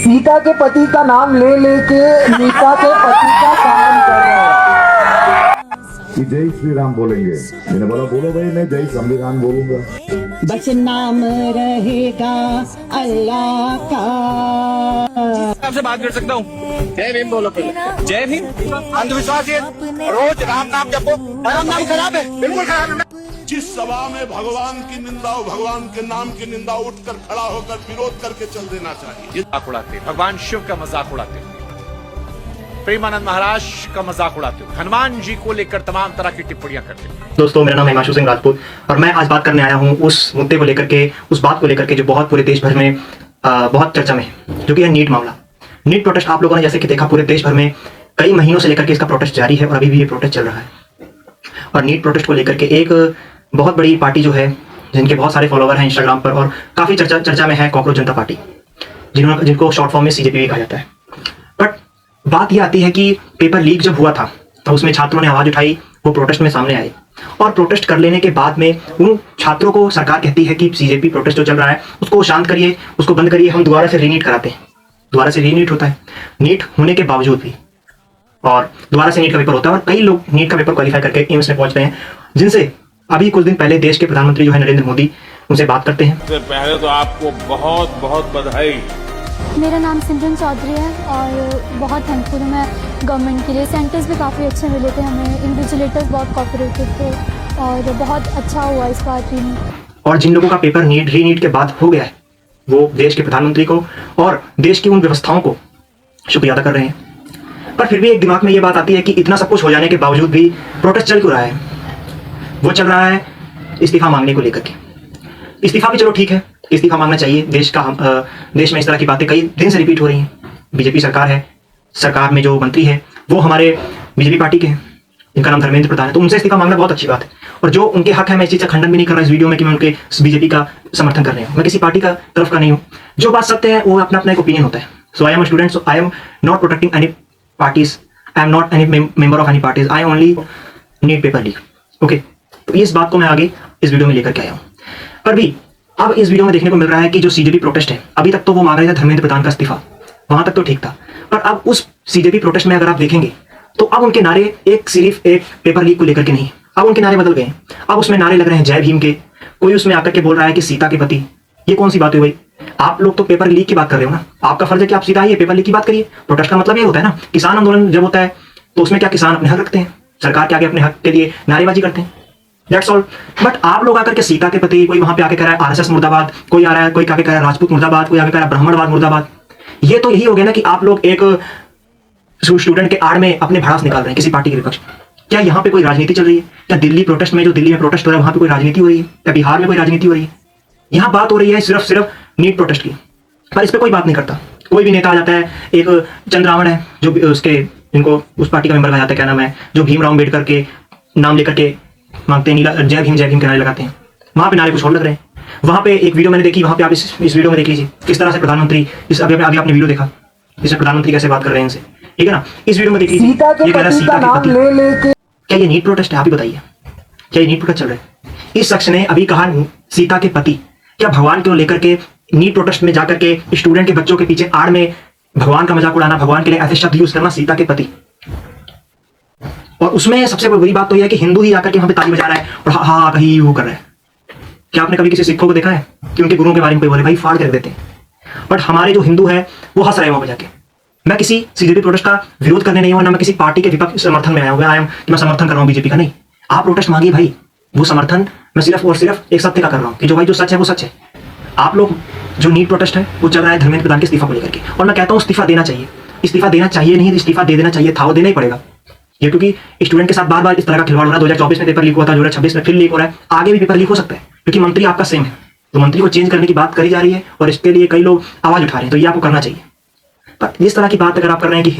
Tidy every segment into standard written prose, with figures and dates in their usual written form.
सीता के पति का नाम ले लेके नीता के पति का काम कर रहे हैं कि जय श्री राम बोलेंगे। मैंने बोला बोलो भाई, मैं जय संविधान बोलूंगा। बस नाम रहेगा अल्लाह का। आपसे बात कर सकता हूँ? जय भीम बोलो पहले। जय भीम। अंधविश्वास है, रोज राम नाम जपो। राम नाम खराब है, बिल्कुल खराब है। जिस सभा में भगवान की निंदा हो, भगवान के नाम की निंदा, उठकर खड़ा होकर विरोध करके चल देना चाहिए। मजाक उड़ाते, भगवान शिव का मजाक उड़ाते, प्रेमानंद महाराज का मजाक उड़ाते, हनुमान जी को लेकर तमाम तरह की टिप्पणियां करते। दोस्तों, मेरा नाम है हिमांशु सिंह राजपूत और मैं आज बात करने आया हूं उस मुद्दे को लेकर के, उस बात को लेकर के जो बहुत पूरे देश भर में बहुत चर्चा में है, जो कि है नीट मामला। नीट प्रोटेस्ट आप लोगों ने जैसे कि देखा, पूरे देश भर में कई महीनों से लेकर के इसका प्रोटेस्ट जारी है और अभी भी ये प्रोटेस्ट चल रहा है। और नीट प्रोटेस्ट को लेकर के एक बहुत बड़ी पार्टी जो है, जिनके बहुत सारे फॉलोवर हैं इंस्टाग्राम पर और काफी चर्चा में है, कॉकरोच जनता पार्टी, जिनको शॉर्ट फॉर्म में सीजेपी भी कहा जाता है। बट बात यह आती है कि पेपर लीक जब हुआ था तो उसमें छात्रों ने आवाज उठाई, वो प्रोटेस्ट में सामने आए और प्रोटेस्ट कर लेने के बाद में उन छात्रों को सरकार कहती है कि सीजेपी प्रोटेस्ट जो चल रहा है उसको शांत करिए, उसको बंद करिए, हम दोबारा से रीनीट कराते हैं। दोबारा से रीनीट होता है, नीट होने के बावजूद भी, और दोबारा से नीट का पेपर होता है और कई लोग नीट का पेपर क्वालिफाई करके एम्स में पहुंच रहे हैं, जिनसे अभी कुछ दिन पहले देश के प्रधानमंत्री जो है नरेंद्र मोदी, उनसे बात करते हैं। सबसे पहले तो आपको बहुत बहुत बधाई। मेरा नाम सिमरन चौधरी है और बहुत थैंकफुल हूँ मैं गवर्नमेंट के लिए। सेंटर्स भी काफ़ी अच्छे मिले थे हमें, इन्विजिलेटर्स बहुत कोऑपरेटिव थे और बहुत अच्छा हुआ इस बार रीनीट। और जिन लोगों का पेपर रीनीट के बाद हो गया है, वो देश के प्रधानमंत्री को और देश की उन व्यवस्थाओं को शुक्रिया अदा कर रहे हैं। पर फिर भी एक दिमाग में ये बात आती है कि इतना सब कुछ हो जाने के बावजूद भी प्रोटेस्ट चल क्यों रहा है? वो चल रहा है इस्तीफा मांगने को लेकर के। इस्तीफा भी चलो ठीक है, इस्तीफा मांगना चाहिए। देश में इस तरह की बातें कई दिन से रिपीट हो रही हैं। बीजेपी सरकार है, सरकार में जो मंत्री है वो हमारे बीजेपी पार्टी के हैं, जिनका नाम धर्मेंद्र प्रधान है, तो उनसे इस्तीफा मांगना बहुत अच्छी बात है। और जो उनके हक है, मैं इस चीज़ का खंडन भी नहीं कर रहा इस वीडियो में कि मैं उनके बीजेपी का समर्थन कर रहे हूँ, मैं किसी पार्टी का तरफ का नहीं हूँ। जो बात सत्य है वो अपना अपना एक ओपिनियन होता है। So I am a student, so I am not protecting any parties, I am not any member of any parties, I only NEET paper leak. Okay, तो इस बात को मैं आगे इस वीडियो में लेकर के आया हूँ। पर भी अब इस वीडियो में देखने को मिल रहा है कि जो सीजेपी प्रोटेस्ट है, अभी तक तो वो मांग रहे थे धर्मेंद्र प्रधान का इस्तीफा, वहां तक तो ठीक था। पर अब उस सीजेपी प्रोटेस्ट में अगर आप देखेंगे तो अब उनके नारे सिर्फ एक पेपर लीक को लेकर के नहीं, अब उनके नारे बदल गए। अब उसमें नारे लग रहे हैं जय भीम के, कोई उसमें आकर के बोल रहा है कि सीता के पति। ये कौन सी बात हुई भाई? आप लोग तो पेपर लीक की बात कर रहे हो ना, आपका फर्ज है कि आप सीधा आइए पेपर लीक की बात करिए। प्रोटेस्ट का मतलब ये होता है ना, किसान आंदोलन जब होता है तो उसमें क्या किसान अपने हक रखते हैं, सरकार के आगे अपने हक के लिए नारेबाजी करते हैं, दैट्स ऑल। बट आप लोग आकर के सीता के प्रति, कोई वहां पे आके कह रहा है आरएसएस मुर्दाबाद, कोई आ रहा है, कोई आके कह रहा है राजपूत मुर्दाबाद, कोई आके कह रहा है ब्राह्मणवाद मुर्दाबाद। ये तो यही हो गया ना कि आप लोग एक स्टूडेंट के आड़ में अपने भड़ास निकाल रहे हैं किसी पार्टी के विपक्ष। क्या यहाँ पे कोई राजनीति चल रही है? क्या दिल्ली प्रोटेस्ट में, जो दिल्ली में प्रोटेस्ट हो रहा है, वहां पे कोई राजनीति हो रही है? क्या बिहार में कोई राजनीति हो रही है? यहाँ बात हो रही है सिर्फ नीट प्रोटेस्ट की, पर इस पर कोई बात नहीं करता। कोई भी नेता आ जाता है, एक चंद्रावण है जो उसके, जिनको उस पार्टी का मेंबर कहा जाता है, क्या नाम है, जो भीमराव अम्बेडकर के नाम लेकर के मांगते हैं, नीला जय भीम के नारे लगाते हैं, वहां पे नारे कुछ और लग रहे हैं। वहां पे एक वीडियो मैंने देखी, वहां पे आप इस वीडियो में देख लीजिए किस तरह से प्रधानमंत्री, इस अभी आपने वीडियो देखा, इसमें प्रधानमंत्री कैसे बात कर रहे हैं इनसे, ठीक है ना? इस वीडियो में देख लीजिए, ये कह रहा है सीता के पति। क्या ये नीट प्रोटेस्ट है? आप ही बताइए, क्या ये नीट प्रोटेस्ट चल रहा है? इस शख्स ने अभी कहा सीता के पति। क्या भगवान को लेकर के नीट प्रोटेस्ट में जाकर के स्टूडेंट के बच्चों के पीछे आड़ में भगवान का मजाक उड़ाना, भगवान के लिए ऐसे शब्द यूज करना, सीता के पति। और उसमें सबसे बड़ी बात तो यह है कि हिंदू ही आकर के वहां पे ताली बजा रहा है और हाँ कहीं वो कर रहा है। क्या आपने कभी किसी सिखों को देखा है कि उनके गुरुओं के बारे में कोई बोले भाई फाड़ कर देते हैं? बट हमारे जो हिंदू है वो हंस रहे हैं वहां पर जाके। मैं किसी सीजेपी प्रोटेस्ट का विरोध करने नहीं हूं, ना मैं किसी पार्टी के विपक्ष समर्थन में आया हुआ है, मैं समर्थन कर रहा हूं बीजेपी का, नहीं। आप प्रोटेस्ट मांगिए भाई, वो समर्थन मैं सिर्फ और सिर्फ एक सत्य का कर रहा हूं कि जो भाई जो सच है वो सच है। आप लोग जो नीट प्रोटेस्ट है वो चल रहा है धर्मेंद्र प्रधान के इस्तीफा को लेकर के, और मैं कहता हूं इस्तीफा देना चाहिए। इस्तीफा देना चाहिए नहीं, इस्तीफा दे देना चाहिए था, वो देना ही पड़ेगा। ये क्योंकि स्टूडेंट के साथ बार बार इस तरह का खिलवाड़ हो रहा है। 2024 में पेपर लीक हुआ था, 2026 में फिर लीक हो रहा है, आगे भी पेपर लीक हो सकता है, क्योंकि मंत्री आपका सेम है। तो मंत्री को चेंज करने की बात करी जा रही है और इसके लिए कई लोग आवाज उठा रहे हैं, तो ये आपको करना चाहिए। पर इस तरह की बात अगर आप कर रहे हैं कि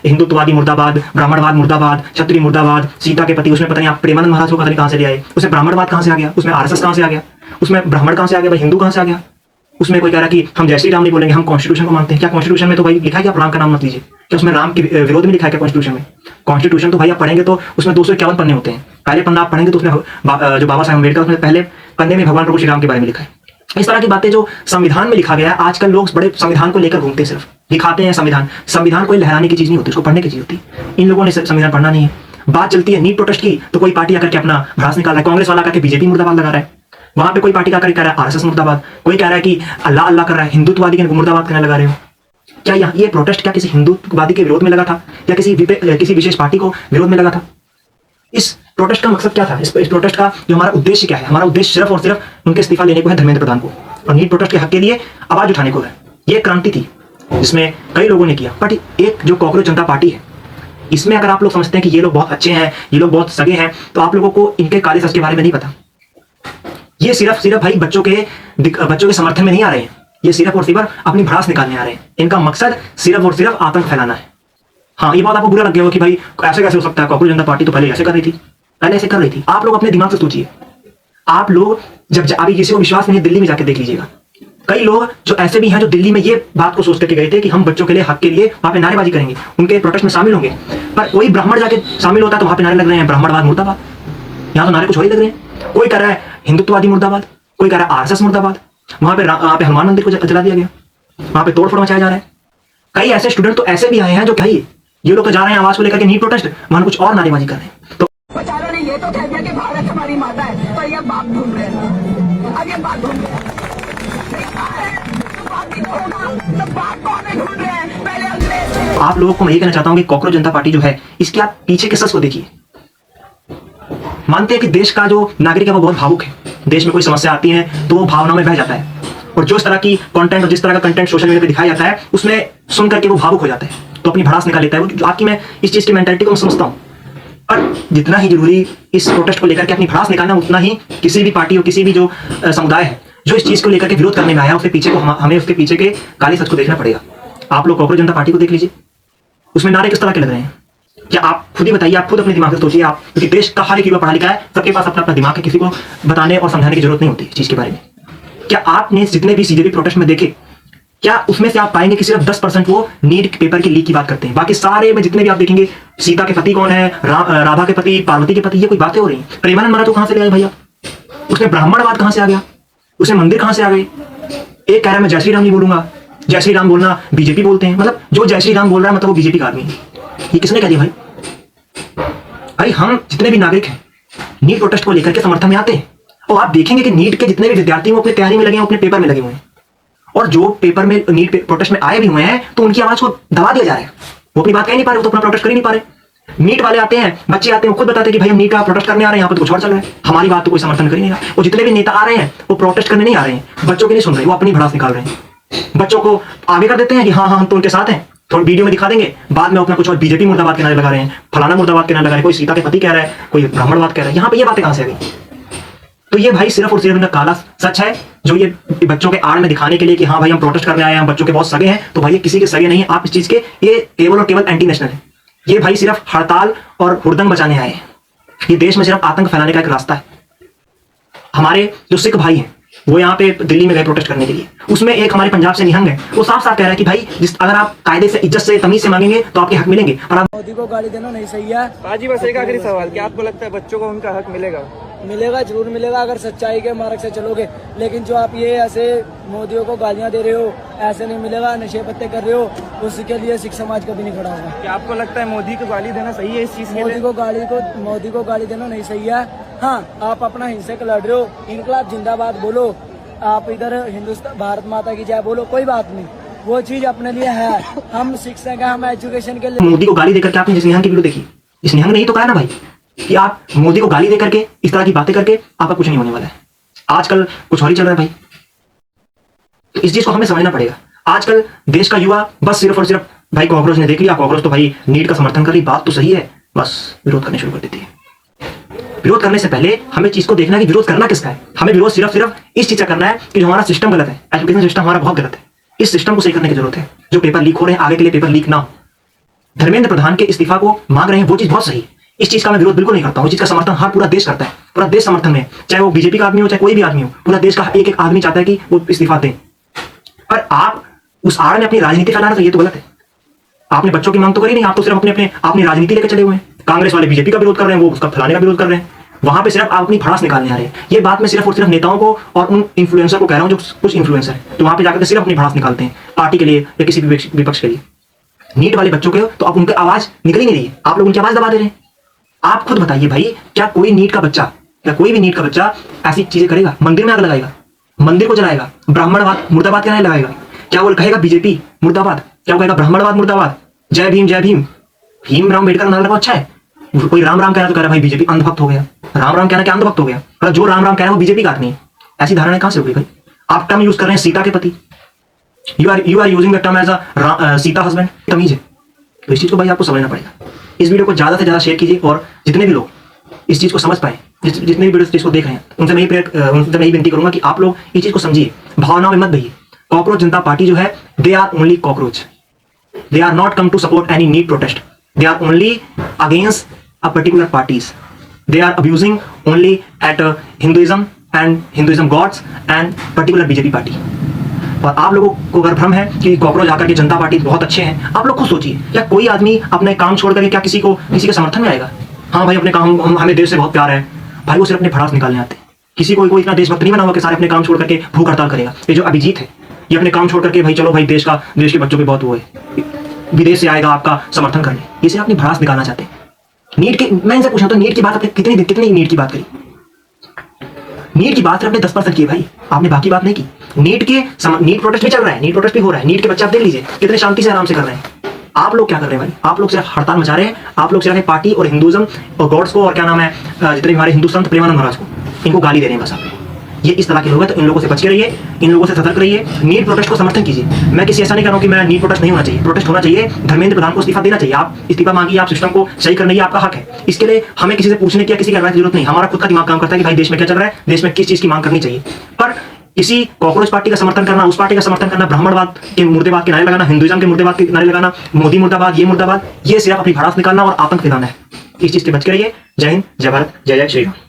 हिंदुत्ववादी मुर्दाबाद, ब्राह्मणवाद मुर्दाबाद, क्षत्रिय मुर्दाबाद, सीता के पति, उसमें पता नहीं आप प्रेमानंद महाराज को पता नहीं कहां से ले आए, उसमें ब्राह्मणवाद कहां से आ गया, उसमें आरएसएस कहां से आ गया, उसमें ब्राह्मण कहां से आ गया, भाई हिंदू कहां से आ गया? उसमें कोई कह रहा है कि हम जय श्री राम नहीं बोलेंगे, हम कॉन्स्टिट्यूशन को मानते हैं। क्या कॉन्स्टिट्यूशन में तो भाई लिखा है कि आप राम का नाम मत लीजिए? क्या उसमें राम के विरोध में लिखा है क्या कॉन्स्टिट्यूशन में? कॉन्स्टिट्यूशन तो भाई आप पढ़ेंगे तो उसमें 251 पन्ने होते हैं। पहले पन्ना आप पढ़ेंगे तो उसमें जो बाबा साहेब अम्बेडकर, उसमें पहले पन्ने में भगवान प्रभु श्री राम के बारे में लिखा है। इस तरह की बातें जो संविधान में लिखा गया है, आजकल लोग बड़े संविधान को लेकर घूमते हैं सिर्फ। दिखाते हैं संविधान। संविधान कोई लहराने की चीज नहीं होती, उसको पढ़ने की चीज होती। इन लोगों ने संविधान पढ़ना नहीं है। बात चलती है नीट प्रोटेस्ट की, तो कोई पार्टी आकर के अपना भड़ास निकाल रहा है। कांग्रेस वाला आकर के बीजेपी मुर्दाबाद लगा रहा है, वहां पे कोई पार्टी आकर कह रहा है आरएसएस मुर्दाबाद, कोई कह रहा है कि अल्लाह अल्लाह कर रहा है, हिंदुत्ववादी के मुर्दाबाद करने लगा रहे हो। क्या ये प्रोटेस्ट क्या किसी हिंदुत्ववादी के विरोध में लगा था या किसी विशेष पार्टी को विरोध में लगा था? इस प्रोटेस्ट का मकसद क्या था? इस प्रोटेस्ट का जो हमारा उद्देश्य क्या है? हमारा उद्देश्य सिर्फ और सिर्फ उनके इस्तीफा लेने को है, धर्मेंद्र प्रधान को, और नीट प्रोटेस्ट के हक के लिए आवाज उठाने को है। ये क्रांति थी जिसमें कई लोगों ने किया। बट एक जो कॉकरोच जनता पार्टी है, इसमें अगर आप लोग समझते हैं कि ये लोग बहुत अच्छे हैं, ये लोग बहुत सगे हैं, तो आप लोगों को इनके काले सच के बारे में नहीं पता। ये सिर्फ भाई बच्चों के समर्थन में नहीं आ रहे हैं, ये सिर्फ और सिर्फ अपनी भड़ास निकालने आ रहे हैं। इनका मकसद सिर्फ और सिर्फ आतंक फैलाना है। हाँ, ये बात आपको बुरा लग गया हो कि भाई ऐसे कैसे हो सकता है, कॉकरोच जनता पार्टी तो पहले ऐसे कर रही थी, पहले ऐसे कर रही थी। आप लोग अपने दिमाग से सोचिए। आप लोग जब अभी किसी को विश्वास नहीं है, दिल्ली में जाके देख लीजिएगा, कई लोग जो ऐसे भी हैं जो दिल्ली में ये बात को सोच करके गए थे कि हम बच्चों के लिए हक के लिए वहां पे नारेबाजी करेंगे, उनके प्रोटेस्ट में शामिल होंगे। पर कोई ब्राह्मण जाके शामिल होता है तो वहां पे नारे लग रहे हैं ब्राह्मणवाद मुर्दाबाद। यहाँ तो नारे कुछ और ही लग रहे हैं। कोई कह रहा है हिंदुत्ववादी मुर्दाबाद, कोई कह रहा है आरएसएस मुर्दाबाद। वहां पे हनुमान मंदिर को जला दिया गया, वहां पे तोड़फोड़ मचाया जा रहा है। कई ऐसे स्टूडेंट तो ऐसे भी आए हैं जो भाई ये लोग तो जा रहे हैं आवाज को लेकर के नीट प्रोटेस्ट, वहां कुछ और नारेबाजी कर रहे हैं। तो बेचारों ने ये तो कह दिया कि भारत हमारी माता है, पर ये बाप ढूंढ रहे हैं। अब ये बात ढूंढ रहे हैं, आप लोगों को मैं ये कहना चाहता हूं कि कॉकरोच जनता पार्टी जो है, इसके आप पीछे के सच को देखिए। मानते हैं कि देश का जो नागरिक है वो बहुत भावुक है, देश में कोई समस्या आती है तो वो भावनाओं में बह जाता है, और जो इस तरह की कंटेंट और जिस तरह का कंटेंट सोशल मीडिया पे दिखाया जाता है उसमें सुन करके वो भावुक हो जाता है, तो अपनी भड़ास निकाल लेता है। वो आपकी मैं इस चीज की मेंटालिटी को मैं समझता हूँ, पर जितना ही जरूरी इस प्रोटेस्ट को लेकर के अपनी भड़ास निकालना, उतना ही किसी भी पार्टी और किसी भी जो समुदाय है जो इस चीज को लेकर के विरोध करने में आया, उसके पीछे को हमें उसके पीछे के काले सच को देखना पड़ेगा। आप लोग कॉकरोच जनता पार्टी को देख लीजिए, उसमें नारे किस तरह के लग रहे हैं। क्या आप खुद ही बताइए, आप खुद अपने दिमाग से सोचिए। आप, क्योंकि देश का हर एक युवा पढ़ा लिखा है, सबके पास अपना अपना दिमाग है, किसी को बताने और समझाने की जरूरत नहीं होती इस चीज के बारे में। क्या आपने जितने भी सीजेपी प्रोटेस्ट में देखे, क्या उसमें से आप पाएंगे कि सिर्फ 10% वो नीट पेपर की लीक की बात करते हैं? बाकी सारे में जितने भी आप देखेंगे, सीता के पति कौन है, राधा के पति, पार्वती के पति, ये कोई बातें हो रही है। प्रेमानंद महाराज को कहां से ले आए भैया? उसमें ब्राह्मणवाद कहां से आ गया? उसमें मंदिर कहां से आ गए? एक कह रहा है मैं जय श्री राम नहीं बोलूंगा, जय श्री राम बोलना बीजेपी बोलते हैं, मतलब जो जय श्री राम बोल रहा है मतलब वो बीजेपी का आदमी है। ये किसने कह दिया भाई? भाई हम जितने भी नागरिक हैं नीट प्रोटेस्ट को लेकर के समर्थन में आते हैं, और आप देखेंगे कि नीट के जितने भी विद्यार्थी वो अपनी तैयारी में लगे हैं, अपने पेपर में लगे हुए हैं, और जो पेपर में नीट प्रोटेस्ट में आए भी हुए हैं तो उनकी आवाज को दबा दिया जा रहा है। वो अपनी बात कह नहीं पा रहे, वो तो अपना प्रोटेस्ट कर ही नहीं पा रहे। नीट वाले आते हैं, बच्चे आते हैं, वो खुद बताते हैं कि भाई हम नीट का प्रोटेस्ट करने आ रहे हैं, यहाँ पर तो कुछ और चल रहा है, हमारी बात तो कोई समर्थन कर ही नहीं रहा। वो जितने भी नेता आ रहे हैं वो प्रोटेस्ट करने नहीं आ रहे हैं, बच्चों की नहीं सुन रहे, वो अपनी भड़ास निकाल रहे हैं, बच्चों को आगे कर देते हैं कि हाँ हाँ हम तो उनके साथ हैं, थोड़ी वीडियो में दिखा देंगे, बाद में अपना कुछ और बीजेपी मुर्दाबाद के नारे लगा रहे हैं, फलाना मुर्दाबाद के नारे लगा रहे हैं, कोई सीता के पति कह रहा है, कोई ब्राह्मणवाद कह रहा है। यहाँ पे ये बातें कहां से आ गई? तो ये भाई सिर्फ और सिर्फ इनका काला सच है, जो ये बच्चों के आड़ में दिखाने के लिए कि हाँ भाई हम प्रोटेस्ट करने आए हैं, हम बच्चों के बहुत सगे हैं। तो भाई ये किसी के सगे नहीं है, आप इस चीज के, ये केवल और केवल एंटी नेशनल है। ये भाई सिर्फ हड़ताल और हुड़दंग बचाने आए हैं। ये देश में सिर्फ आतंक फैलाने का एक रास्ता है। हमारे जो सिख भाई हैं वो यहाँ पे दिल्ली में गए प्रोटेस्ट करने के लिए, उसमें एक हमारे पंजाब से निहंग है, वो साफ साफ कह रहा है कि भाई अगर आप कायदे से, इज्जत से, तमीज से मांगेंगे तो आपके हक मिलेंगे। पर आप मोदी को गाली देना नहीं सही है। बाजी बस एक आखिरी सवाल, क्या आपको लगता है बच्चों को उनका हक मिलेगा? मिलेगा, जरूर मिलेगा अगर सच्चाई के मार्ग से चलोगे। लेकिन जो आप ये ऐसे मोदियों को गालियां दे रहे हो, ऐसे नहीं मिलेगा। नशे पत्ते कर रहे हो, उसके लिए सिख समाज कभी नहीं खड़ा होगा। क्या आपको लगता है मोदी को गाली देना सही है इस चीज के लिए? मोदी को गाली देना नहीं सही है। हाँ, आप अपना हिंसक लड़ रहे हो, इनकलाब जिंदाबाद बोलो, आप इधर हिंदुस्तान भारत माता की जय बोलो, कोई बात नहीं, वो चीज अपने लिए है। हम शिक्षा का, हम एजुकेशन के लिए। मोदी को गाली देकर के आपने जिस निहंग की वीडियो देखी, इस निहंग ने ही तो कहा ना भाई कि आप मोदी को गाली देकर के, इस तरह की बातें करके आपका कुछ नहीं होने वाला है। आजकल कुछ और ही चल रहा है भाई, तो इस चीज को हमें समझना पड़ेगा। आजकल देश का युवा बस सिर्फ और सिर्फ भाई कॉकरोच ने देख लिया, कॉकरोच तो भाई नीट का समर्थन कर रही, बात तो सही है, बस विरोध करने शुरू कर देती है। विरोध करने से पहले हमें चीज को देखना है कि विरोध करना किसका है। हमें विरोध सिर्फ इस चीज का करना है कि जो हमारा सिस्टम गलत है, एजुकेशन सिस्टम हमारा बहुत गलत है, इस सिस्टम को सही करने की जरूरत है। जो पेपर लीक हो रहे हैं, आगे के लिए पेपर लीक ना हो। धर्मेंद्र प्रधान के इस्तीफा को मांग रहे हैं, वो चीज बहुत सही है, इस चीज का मैं विरोध बिल्कुल नहीं करता हूँ। इस चीज का समर्थन हर पूरा देश करता है, पूरा देश समर्थन में, चाहे वो बीजेपी का आदमी हो, चाहे कोई भी आदमी हो, पूरा देश का एक एक आदमी चाहता है कि वो इस्तीफा दें। पर आप उस आड़ में अपनी राजनीति फैलाना, तो ये तो गलत है। आपने बच्चों की मांग तो करी नहीं, आप तो सिर्फ अपनी राजनीति लेकर चले हुए हैं। कांग्रेस वाले बीजेपी का विरोध कर रहे हैं, वो उसका फैलाने का विरोध कर रहे हैं। वहां पे सिर्फ आप अपनी भड़ास निकालने आ रहे हैं। ये बात मैं सिर्फ और सिर्फ नेताओं को और उन इन्फ्लुएंसर को कह रहा हूं जो कुछ इन्फ्लुएंसर है, तो वहां पे जाकर के सिर्फ अपनी भड़ास निकालते हैं पार्टी के लिए या किसी भी विपक्ष के लिए। नीट वाले बच्चों के तो आप उनकी आवाज निकल ही नहीं रही है, आप लोग उनकी आवाज दबा दे रहे हैं। आप खुद बताइए भाई, क्या कोई नीट का बच्चा या कोई भी नीट का बच्चा ऐसी चीजें करेगा? मंदिर में आग लगाएगा, मंदिर को जलाएगा, ब्राह्मणवाद मुर्दाबाद क्या नहीं लगाएगा? क्या वो कहेगा बीजेपी मुर्दाबाद? क्या वो कहेगा ब्राह्मणवाद मुर्दाबाद? जय भीम जय भीम। भीमराव अम्बेडकर नारा लगा अच्छा है। कोई राम राम कह रहा तो कह रहा भाई बीजेपी अंधभक्त हो गया। राम राम कहना क्या अंधभक्त हो गया? मतलब जो राम राम कह रहा है वो बीजेपी का आदमी है। ऐसी धारणा कहां से हो गई भाई? आप टर्म यूज कर रहे हैं सीता के पति, you are using the term as a Sita husband, तमीज है। तो इस चीज को भाई आपको समझना पड़ेगा। इस वीडियो को ज्यादा से ज्यादा शेयर कीजिए और जितने भी लोग इस चीज को समझ पाए, जितने भी वीडियो इस चीज को देख रहे हैं, उनसे मैं यही विनती करूंगा कि आप लोग इस चीज को समझिए, भावनाओं में मत बहिए। कॉकरोच जनता पार्टी जो है, they are only cockroach, they are not come to support any NEET protest, they are only against a particular parties, they are abusing only at Hinduism and Hinduism gods and particular BJP party. और आप लोगों को अगर भ्रम है कि cockroach आकर के जनता पार्टी बहुत अच्छे हैं, आप लोग खुद सोचिए, क्या कोई आदमी अपने काम छोड़ करके क्या किसी के समर्थन में आएगा? हाँ भाई अपने काम, हमें देश से बहुत प्यार है भाई, वो सिर्फ अपने भड़ास निकालने आते हैं। किसी कोई इतना देशभक्त नहीं बना हुआ कि सारे अपने काम छोड़ करके भूख हड़ताल करेगा। ये जो अभिजीत है, ये अपने काम छोड़ करके भाई चलो भाई देश के बच्चों पे बहुत वो है, विदेश से आएगा आपका समर्थन करने, इसे अपनी भड़ास निकालना चाहते हैं। नीट के, मैं इनसे पूछा तो नीट की बात आपने कितनी नीट की बात करी? नीट की बात आपने 10% की भाई, आपने बाकी बात नहीं की। नीट प्रोटेस्ट भी चल रहा है, नीट प्रोटेस्ट भी हो रहा है, नीट के बच्चे आप देख लीजिए कितने शांति से आराम से कर रहे हैं। आप लोग क्या कर रहे हैं भाई? आप लोग सिर्फ हड़ताल मचा रहे हैं। आप लोग सिर्फ पार्टी और हिंदुइज्म और गॉड्स को और क्या नाम है जितने भी हमारे हिंदू संत प्रेमानंद महाराज को, इनको गाली दे रहे हैं बस आप। ये इस तरह के लोग हैं, तो इन लोगों से बच के रहिए, इन लोगों से सतर्क रहिए। नीट प्रोटेस्ट को समर्थन कीजिए। मैं किसी ऐसा नहीं कर रहा हूं कि मैं नीट प्रोटेस्ट नहीं होना चाहिए, प्रोटेस्ट होना चाहिए। धर्मेंद्र प्रधान को इस्तीफा देना चाहिए। आप इस्तीफा मांगिए, आप सिस्टम को सही करने की आपका हक है। इसके लिए हमें किसी से पूछने की, किसी की एडवाइस की जरूरत नहीं। हमारा खुद का दिमाग काम करता है कि भाई देश में क्या चल रहा है, देश में किस चीज की मांग करनी चाहिए। पर किसी कॉकरोच पार्टी का समर्थन करना, उस पार्टी का समर्थन करना, ब्राह्मणवाद के मुर्देबाद के नारे लगाना, हिंदुइज्म के मुर्देबाद के नारे लगाना, मोदी मुर्दाबाद, ये मुर्दाबाद, ये सिर्फ अपनी भड़ास निकालना और आतंक फैलाना है। इस चीज से बच के रहिए। जय हिंद, जय भारत, जय जय श्री राम।